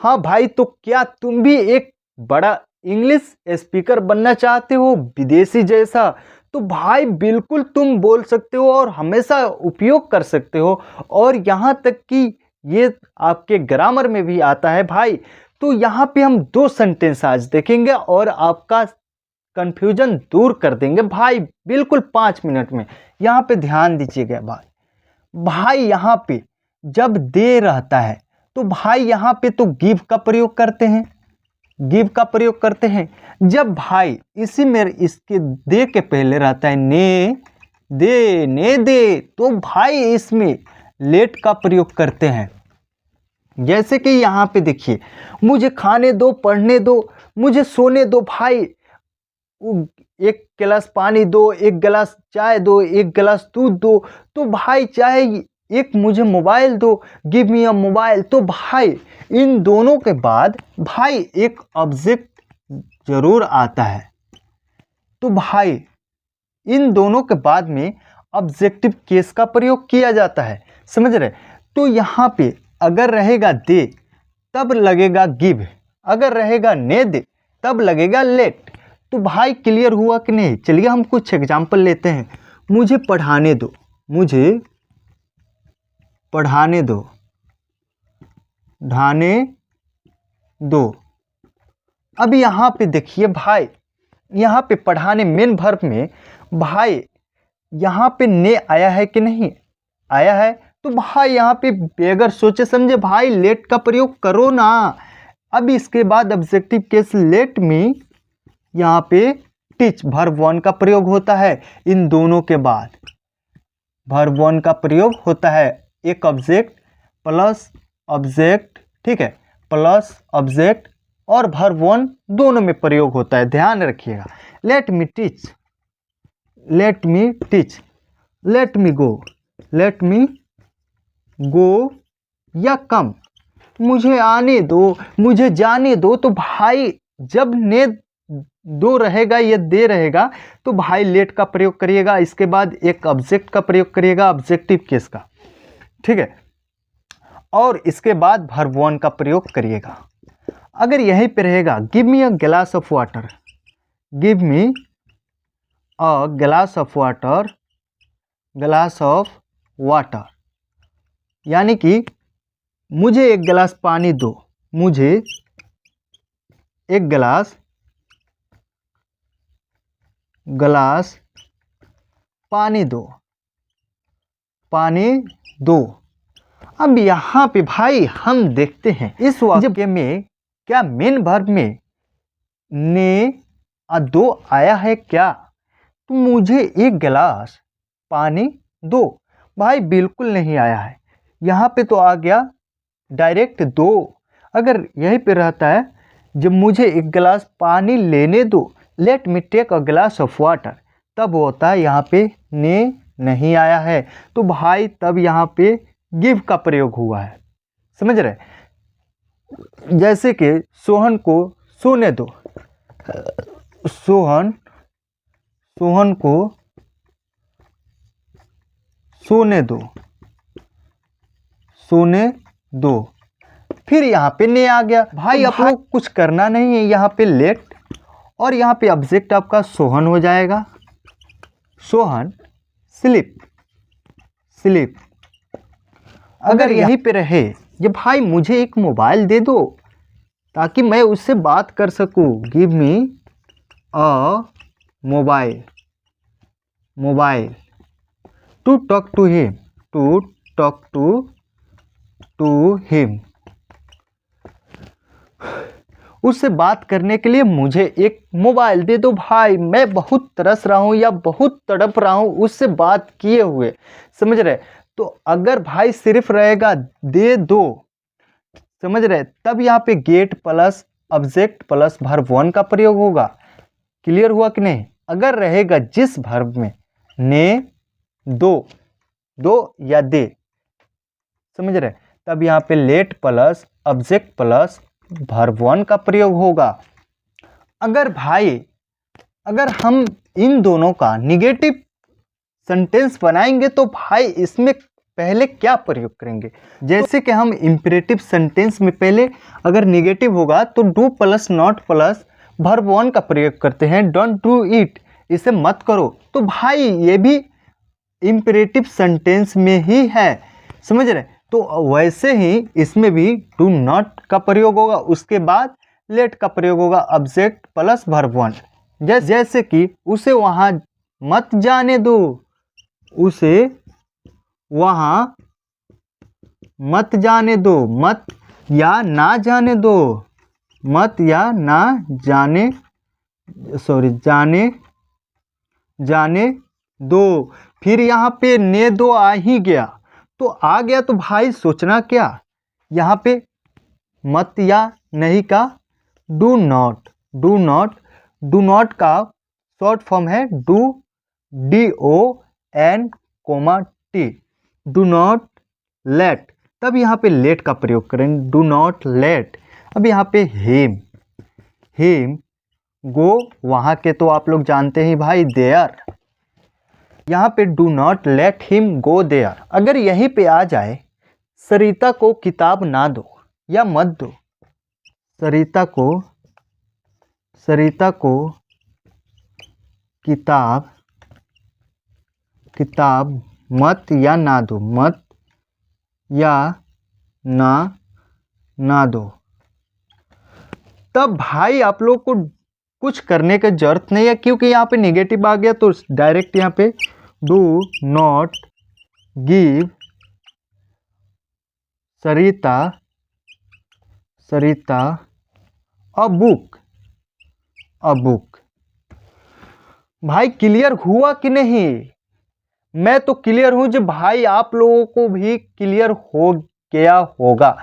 हाँ भाई, तो क्या तुम भी एक बड़ा इंग्लिश स्पीकर बनना चाहते हो, विदेशी जैसा? तो भाई बिल्कुल तुम बोल सकते हो और हमेशा उपयोग कर सकते हो। और यहाँ तक कि ये आपके ग्रामर में भी आता है भाई। तो यहाँ पे हम 2 सेंटेंस आज देखेंगे और आपका कंफ्यूजन दूर कर देंगे भाई, बिल्कुल 5 मिनट में। यहाँ पे ध्यान दीजिएगा भाई। भाई यहाँ पे जब दे रहता है तो भाई यहाँ पे तो गिव का प्रयोग करते हैं, गिव का प्रयोग करते हैं। जब भाई इसी में इसके दे के पहले रहता है ने, दे, ने दे, तो भाई इसमें लेट का प्रयोग करते हैं। जैसे कि यहाँ पे देखिए, मुझे खाने दो, पढ़ने दो, मुझे सोने दो। भाई एक गिलास पानी दो, एक गिलास चाय दो, एक गिलास दूध दो। तो भाई चाहे एक मुझे मोबाइल दो, गिव मी अ मोबाइल। तो भाई इन दोनों के बाद भाई एक ऑब्जेक्ट जरूर आता है। तो भाई इन दोनों के बाद में ऑब्जेक्टिव केस का प्रयोग किया जाता है, समझ रहे? तो यहाँ पे अगर रहेगा दे तब लगेगा गिव, अगर रहेगा ने दे तब लगेगा लेट। तो भाई क्लियर हुआ कि नहीं? चलिए हम कुछ एग्जाम्पल लेते हैं। मुझे पढ़ाने दो, मुझे पढ़ाने दो, ढाने दो। अब यहाँ पे देखिए भाई, यहाँ पे पढ़ाने मेन वर्ब में भाई यहाँ पे ने आया है कि नहीं आया है? तो भाई यहाँ पे बगैर सोचे समझे भाई लेट का प्रयोग करो ना। अब इसके बाद ऑब्जेक्टिव केस लेट में यहाँ पे टीच वर्ब 1 का प्रयोग होता है। इन दोनों के बाद वर्ब 1 का प्रयोग होता है, एक ऑब्जेक्ट प्लस ऑब्जेक्ट, ठीक है, प्लस ऑब्जेक्ट और वर्ब 1 दोनों में प्रयोग होता है, ध्यान रखिएगा। Let me teach, let me teach, let me go, let me go या कम, मुझे आने दो, मुझे जाने दो। तो भाई जब ने दो रहेगा, ये दे रहेगा, तो भाई लेट का प्रयोग करिएगा। इसके बाद एक ऑब्जेक्ट का प्रयोग करिएगा, ऑब्जेक्टिव केस का, ठीक है, और इसके बाद वर्ब 1 का प्रयोग करिएगा। अगर यहीं पे रहेगा गिव मी अ गिलास ऑफ वाटर, गिव मी अ गिलास ऑफ वाटर, गिलास ऑफ वाटर, यानी कि मुझे एक गिलास पानी दो, मुझे एक गिलास पानी दो, पानी दो। अब यहाँ पे भाई हम देखते हैं इस वाक्य में क्या मेन वर्ब में ने दो आया है क्या? तो मुझे एक गिलास पानी दो, भाई बिल्कुल नहीं आया है। यहाँ पे तो आ गया डायरेक्ट दो। अगर यहीं पे रहता है जब मुझे एक गिलास पानी लेने दो, लेट मी टेक अ गिलास ऑफ वाटर, तब होता है यहाँ पे ने नहीं आया है, तो भाई तब यहाँ पे गिव का प्रयोग हुआ है, समझ रहे? जैसे कि सोहन को सोने दो, सोहन को सोने दो, सोने दो। फिर यहाँ पे ने आ गया। भाई आप लोग कुछ करना नहीं है, यहाँ पे लेट और यहाँ पे ऑब्जेक्ट आपका सोहन हो जाएगा, सोहन स्लीप, स्लीप। अगर यहीं पे रहे ये भाई मुझे एक मोबाइल दे दो ताकि मैं उससे बात कर सकूं, give me a mobile, mobile to talk to him, to talk to him, उससे बात करने के लिए मुझे एक मोबाइल दे दो। भाई मैं बहुत तरस रहा हूँ या बहुत तड़प रहा हूँ उससे बात किए हुए, समझ रहे? तो अगर भाई सिर्फ रहेगा दे दो, समझ रहे, तब यहाँ पे gate plus object plus verb 1 का प्रयोग होगा। क्लियर हुआ कि नहीं? अगर रहेगा जिस वर्ब में ने दो, दो या दे, समझ रहे, तब यहाँ पे late plus object plus verb 1 का प्रयोग होगा। अगर भाई अगर हम इन दोनों का निगेटिव सेंटेंस बनाएंगे तो भाई इसमें पहले क्या प्रयोग करेंगे। जैसे कि हम इम्परेटिव सेंटेंस में पहले अगर निगेटिव होगा तो do plus not plus verb one का प्रयोग करते हैं, डोंट डू इट, इसे मत करो। तो भाई ये भी इम्परेटिव सेंटेंस में ही है, समझ रहे। तो वैसे ही इसमें भी डू नॉट का प्रयोग होगा, उसके बाद लेट का प्रयोग होगा, ऑब्जेक्ट प्लस वर्ब वन। जैसे कि उसे वहां मत जाने दो, उसे वहां मत जाने दो, मत या ना जाने दो, मत या ना जाने, सॉरी जाने दो। फिर यहाँ पे ने दो आ ही गया, तो आ गया तो भाई सोचना क्या, यहाँ पे मत या नहीं का डू नॉट, डू नॉट का शॉर्ट फॉर्म है do, DON, do not late. तब यहाँ पे लेट का प्रयोग करें, डू नॉट लेट। अब यहाँ पे हिम गो, वहाँ के तो आप लोग जानते ही भाई देयर, यहाँ पे do not let him go there. अगर यहीं पे आ जाए सरिता को किताब ना दो या मत दो, सरिता को किताब मत या ना दो, मत या ना दो, तब भाई आप लोग को कुछ करने की जरूरत नहीं है, क्योंकि यहाँ पे नेगेटिव आ गया तो डायरेक्ट यहाँ पे do not give Sarita a book. भाई क्लियर हुआ कि नहीं? मैं तो क्लियर हूं जो भाई आप लोगों को भी क्लियर हो गया होगा,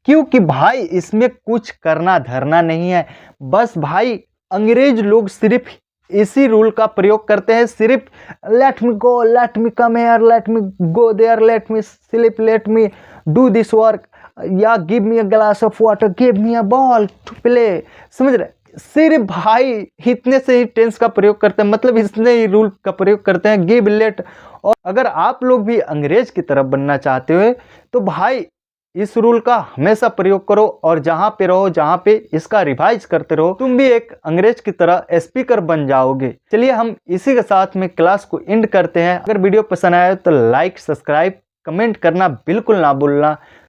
क्योंकि भाई इसमें कुछ करना धरना नहीं है। बस भाई अंग्रेज लोग सिर्फ इसी रूल का प्रयोग करते हैं, सिर्फ let me go, let me come here, let me go there, let me sleep, let me do this work, या give me a glass of water, give me a ball to play, समझ रहे। सिर्फ भाई इतने से ही tense का प्रयोग करते हैं, मतलब इतने ही रूल का प्रयोग करते हैं, गिव, लेट। और अगर आप लोग भी अंग्रेज की तरफ बनना चाहते हो तो भाई इस रूल का हमेशा प्रयोग करो, और जहां पे रहो, जहां पे इसका रिवाइज करते रहो, तुम भी एक अंग्रेज की तरह स्पीकर बन जाओगे। चलिए हम इसी के साथ में क्लास को एंड करते हैं। अगर वीडियो पसंद आया तो लाइक, सब्सक्राइब, कमेंट करना बिल्कुल ना भूलना।